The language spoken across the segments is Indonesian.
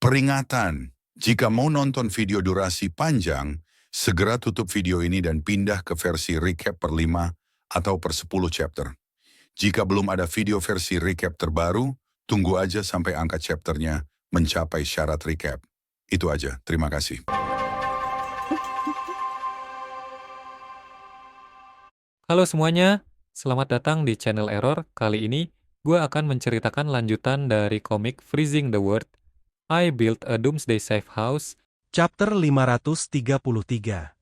Peringatan, jika mau nonton video durasi panjang, segera tutup video ini dan pindah ke versi recap per 5 atau per 10 chapter. Jika belum ada video versi recap terbaru, tunggu aja sampai angka chapternya mencapai syarat recap. Itu aja, terima kasih. Halo semuanya, selamat datang di channel Error. Kali ini, gue akan menceritakan lanjutan dari komik Freezing the World, I Built a Doomsday Safe House, Chapter 533.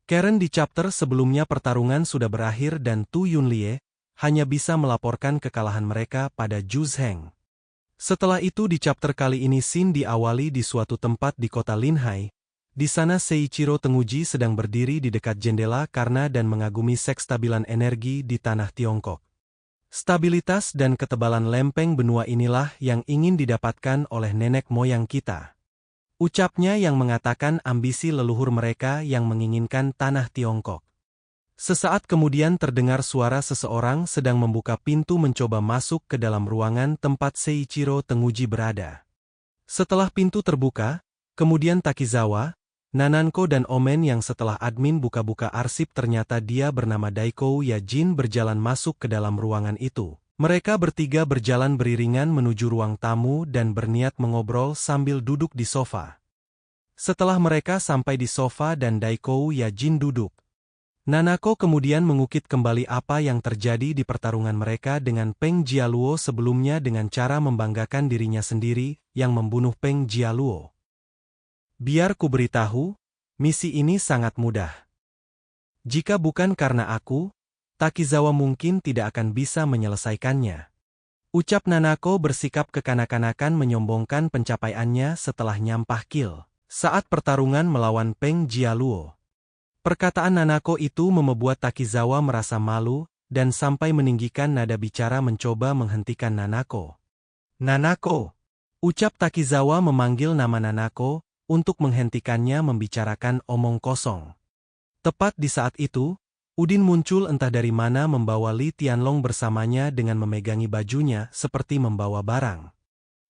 Karen di chapter sebelumnya pertarungan sudah berakhir dan Tu Yunlie hanya bisa melaporkan kekalahan mereka pada Zhu Zheng. Setelah itu di chapter kali ini scene diawali di suatu tempat di kota Linhai. Di sana Seiichiro Tenguji sedang berdiri di dekat jendela karena dan mengagumi sekstabilan energi di tanah Tiongkok. Stabilitas dan ketebalan lempeng benua inilah yang ingin didapatkan oleh nenek moyang kita. Ucapnya yang mengatakan ambisi leluhur mereka yang menginginkan tanah Tiongkok. Sesaat kemudian terdengar suara seseorang sedang membuka pintu mencoba masuk ke dalam ruangan tempat Seiichiro Tenguji berada. Setelah pintu terbuka, kemudian Takizawa, Nananko dan Omen yang setelah admin buka-buka arsip ternyata dia bernama Daiko Yajin berjalan masuk ke dalam ruangan itu. Mereka bertiga berjalan beriringan menuju ruang tamu dan berniat mengobrol sambil duduk di sofa. Setelah mereka sampai di sofa dan Daiko Yajin duduk, Nanako kemudian mengukit kembali apa yang terjadi di pertarungan mereka dengan Peng Jialuo sebelumnya dengan cara membanggakan dirinya sendiri yang membunuh Peng Jialuo. Biar ku beritahu, misi ini sangat mudah. Jika bukan karena aku, Takizawa mungkin tidak akan bisa menyelesaikannya. Ucap Nanako bersikap kekanak-kanakan menyombongkan pencapaiannya setelah nyampah kill saat pertarungan melawan Peng Jialuo. Perkataan Nanako itu membuat Takizawa merasa malu dan sampai meninggikan nada bicara mencoba menghentikan Nanako. Nanako! Ucap Takizawa memanggil nama Nanako untuk menghentikannya membicarakan omong kosong. Tepat di saat itu, Udin muncul entah dari mana membawa Li Tianlong bersamanya dengan memegangi bajunya seperti membawa barang.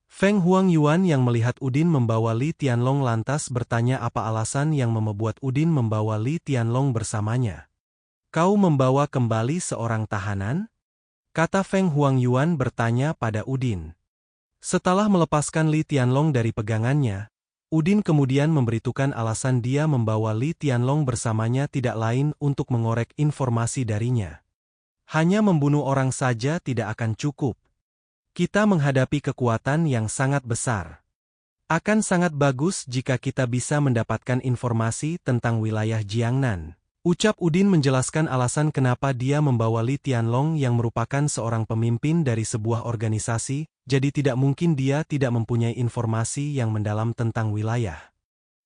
Feng Huangyuan yang melihat Udin membawa Li Tianlong lantas bertanya apa alasan yang membuat Udin membawa Li Tianlong bersamanya. Kau membawa kembali seorang tahanan? Kata Feng Huangyuan bertanya pada Udin. Setelah melepaskan Li Tianlong dari pegangannya, Udin kemudian memberitahukan alasan dia membawa Li Tianlong bersamanya tidak lain untuk mengorek informasi darinya. Hanya membunuh orang saja tidak akan cukup. Kita menghadapi kekuatan yang sangat besar. Akan sangat bagus jika kita bisa mendapatkan informasi tentang wilayah Jiangnan. Ucap Udin menjelaskan alasan kenapa dia membawa Li Tianlong yang merupakan seorang pemimpin dari sebuah organisasi, jadi tidak mungkin dia tidak mempunyai informasi yang mendalam tentang wilayah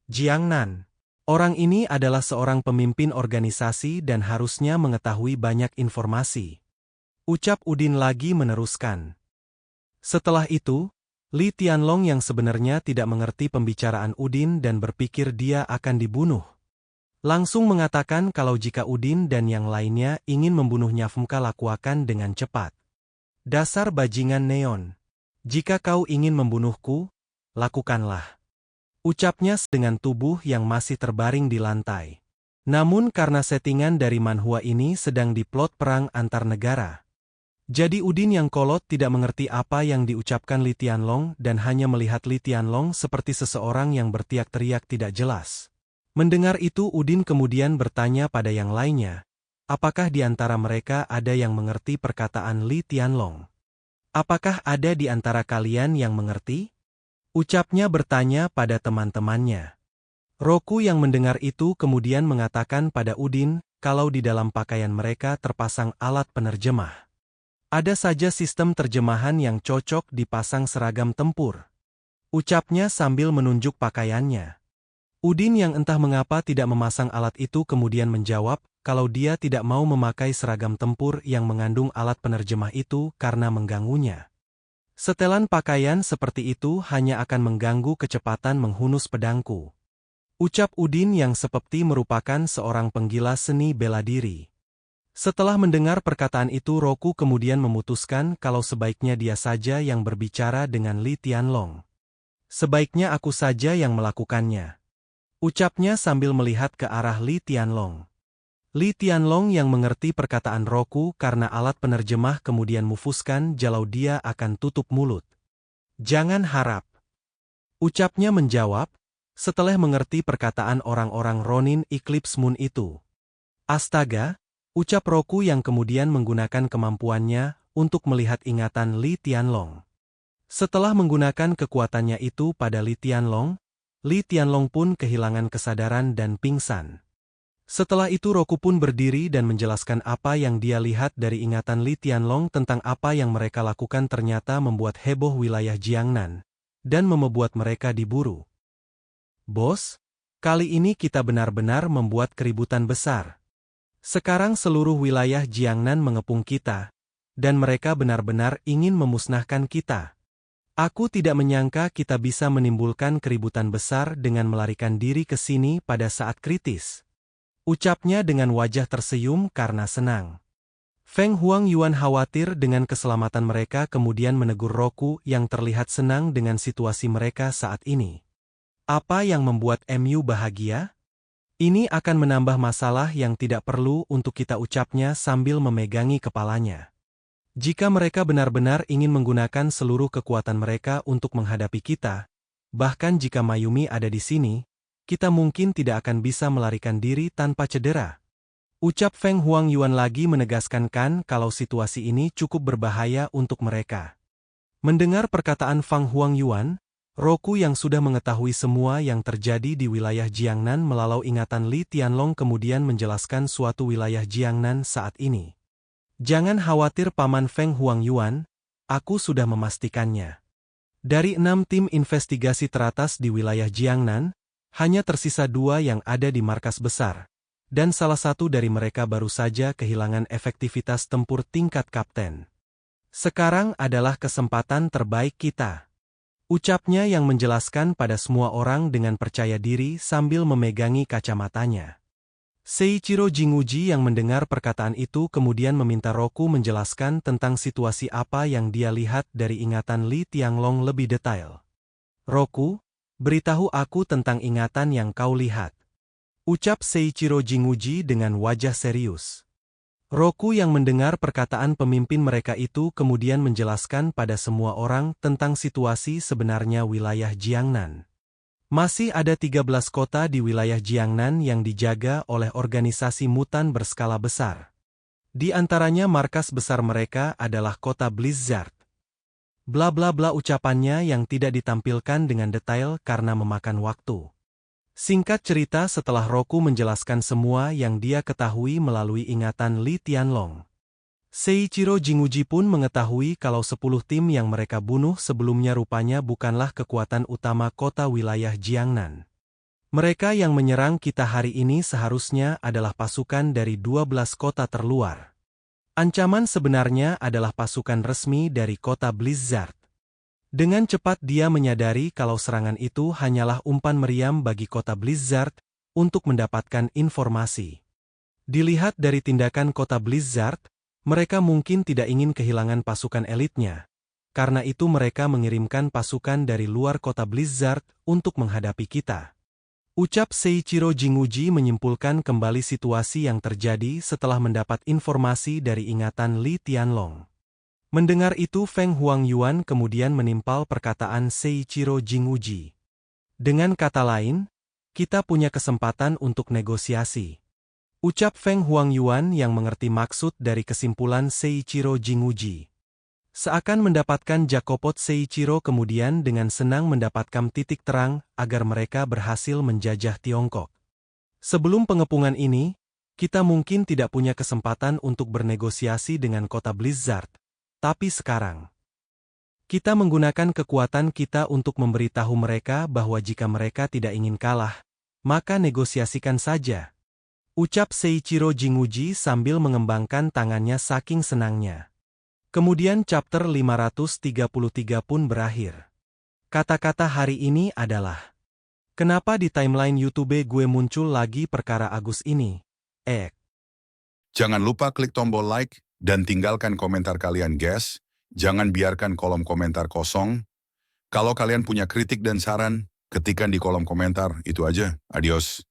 Jiangnan. Orang ini adalah seorang pemimpin organisasi dan harusnya mengetahui banyak informasi. Ucap Udin lagi meneruskan. Setelah itu, Li Tianlong yang sebenarnya tidak mengerti pembicaraan Udin dan berpikir dia akan dibunuh, langsung mengatakan kalau jika Udin dan yang lainnya ingin membunuhnya maka lakukan dengan cepat. Dasar bajingan neon. Jika kau ingin membunuhku, lakukanlah. Ucapnya dengan tubuh yang masih terbaring di lantai. Namun karena settingan dari manhwa ini sedang diplot perang antar negara, jadi Udin yang kolot tidak mengerti apa yang diucapkan Li Tianlong dan hanya melihat Li Tianlong seperti seseorang yang berteriak-teriak tidak jelas. Mendengar itu Udin kemudian bertanya pada yang lainnya, apakah di antara mereka ada yang mengerti perkataan Li Tianlong? Apakah ada di antara kalian yang mengerti? Ucapnya bertanya pada teman-temannya. Roku yang mendengar itu kemudian mengatakan pada Udin, kalau di dalam pakaian mereka terpasang alat penerjemah. Ada saja sistem terjemahan yang cocok dipasang seragam tempur. Ucapnya sambil menunjuk pakaiannya. Udin yang entah mengapa tidak memasang alat itu kemudian menjawab, kalau dia tidak mau memakai seragam tempur yang mengandung alat penerjemah itu karena mengganggunya. Setelan pakaian seperti itu hanya akan mengganggu kecepatan menghunus pedangku. Ucap Udin yang seperti merupakan seorang penggila seni bela diri. Setelah mendengar perkataan itu Roku kemudian memutuskan kalau sebaiknya dia saja yang berbicara dengan Li Tianlong. Sebaiknya aku saja yang melakukannya. Ucapnya sambil melihat ke arah Li Tianlong. Li Tianlong yang mengerti perkataan Roku karena alat penerjemah kemudian mufuskan jalau dia akan tutup mulut. Jangan harap. Ucapnya menjawab, setelah mengerti perkataan orang-orang Ronin Eclipse Moon itu. Astaga, ucap Roku yang kemudian menggunakan kemampuannya untuk melihat ingatan Li Tianlong. Setelah menggunakan kekuatannya itu pada Li Tianlong pun kehilangan kesadaran dan pingsan. Setelah itu Roku pun berdiri dan menjelaskan apa yang dia lihat dari ingatan Li Tianlong tentang apa yang mereka lakukan ternyata membuat heboh wilayah Jiangnan, dan membuat mereka diburu. Bos, kali ini kita benar-benar membuat keributan besar. Sekarang seluruh wilayah Jiangnan mengepung kita, dan mereka benar-benar ingin memusnahkan kita. Aku tidak menyangka kita bisa menimbulkan keributan besar dengan melarikan diri ke sini pada saat kritis. Ucapnya dengan wajah tersenyum karena senang. Feng Huangyuan khawatir dengan keselamatan mereka kemudian menegur Roku yang terlihat senang dengan situasi mereka saat ini. Apa yang membuat MU bahagia? Ini akan menambah masalah yang tidak perlu untuk kita, ucapnya sambil memegangi kepalanya. Jika mereka benar-benar ingin menggunakan seluruh kekuatan mereka untuk menghadapi kita, bahkan jika Mayumi ada di sini, kita mungkin tidak akan bisa melarikan diri tanpa cedera. Ucap Feng Huangyuan lagi menegaskan kalau situasi ini cukup berbahaya untuk mereka. Mendengar perkataan Feng Huangyuan, Roku yang sudah mengetahui semua yang terjadi di wilayah Jiangnan melalui ingatan Li Tianlong kemudian menjelaskan suatu wilayah Jiangnan saat ini. Jangan khawatir Paman Feng Huangyuan, aku sudah memastikannya. Dari 6 tim investigasi teratas di wilayah Jiangnan, hanya tersisa 2 yang ada di markas besar. Dan salah satu dari mereka baru saja kehilangan efektivitas tempur tingkat kapten. Sekarang adalah kesempatan terbaik kita. Ucapnya yang menjelaskan pada semua orang dengan percaya diri sambil memegangi kacamatanya. Seiichiro Jinguji yang mendengar perkataan itu kemudian meminta Roku menjelaskan tentang situasi apa yang dia lihat dari ingatan Li Tianlong lebih detail. Roku, beritahu aku tentang ingatan yang kau lihat. Ucap Seiichiro Jinguji dengan wajah serius. Roku yang mendengar perkataan pemimpin mereka itu kemudian menjelaskan pada semua orang tentang situasi sebenarnya wilayah Jiangnan. Masih ada 13 kota di wilayah Jiangnan yang dijaga oleh organisasi mutan berskala besar. Di antaranya markas besar mereka adalah kota Blizzard. Bla bla bla ucapannya yang tidak ditampilkan dengan detail karena memakan waktu. Singkat cerita setelah Roku menjelaskan semua yang dia ketahui melalui ingatan Li Tianlong. Seiichiro Jinguji pun mengetahui kalau 10 tim yang mereka bunuh sebelumnya rupanya bukanlah kekuatan utama kota wilayah Jiangnan. Mereka yang menyerang kita hari ini seharusnya adalah pasukan dari 12 kota terluar. Ancaman sebenarnya adalah pasukan resmi dari kota Blizzard. Dengan cepat dia menyadari kalau serangan itu hanyalah umpan meriam bagi kota Blizzard untuk mendapatkan informasi. Dilihat dari tindakan kota Blizzard, mereka mungkin tidak ingin kehilangan pasukan elitnya. Karena itu mereka mengirimkan pasukan dari luar kota Blizzard untuk menghadapi kita. Ucap Seiichiro Jinguji menyimpulkan kembali situasi yang terjadi setelah mendapat informasi dari ingatan Li Tianlong. Mendengar itu Feng Huangyuan kemudian menimpal perkataan Seiichiro Jinguji. Dengan kata lain, kita punya kesempatan untuk negosiasi. Ucap Feng Huangyuan yang mengerti maksud dari kesimpulan Seiichiro Jinguji. Seakan mendapatkan jakopot Seiichiro kemudian dengan senang mendapatkan titik terang agar mereka berhasil menjajah Tiongkok. Sebelum pengepungan ini, kita mungkin tidak punya kesempatan untuk bernegosiasi dengan kota Blizzard. Tapi sekarang, kita menggunakan kekuatan kita untuk memberitahu mereka bahwa jika mereka tidak ingin kalah, maka negosiasikan saja. Ucap Seiichiro Jinguji sambil mengembangkan tangannya saking senangnya. Kemudian chapter 533 pun berakhir. Kata-kata hari ini adalah, kenapa di timeline YouTube gue muncul lagi perkara Agus ini? Jangan lupa klik tombol like dan tinggalkan komentar kalian guys. Jangan biarkan kolom komentar kosong. Kalau kalian punya kritik dan saran, ketikkan di kolom komentar. Itu aja. Adios.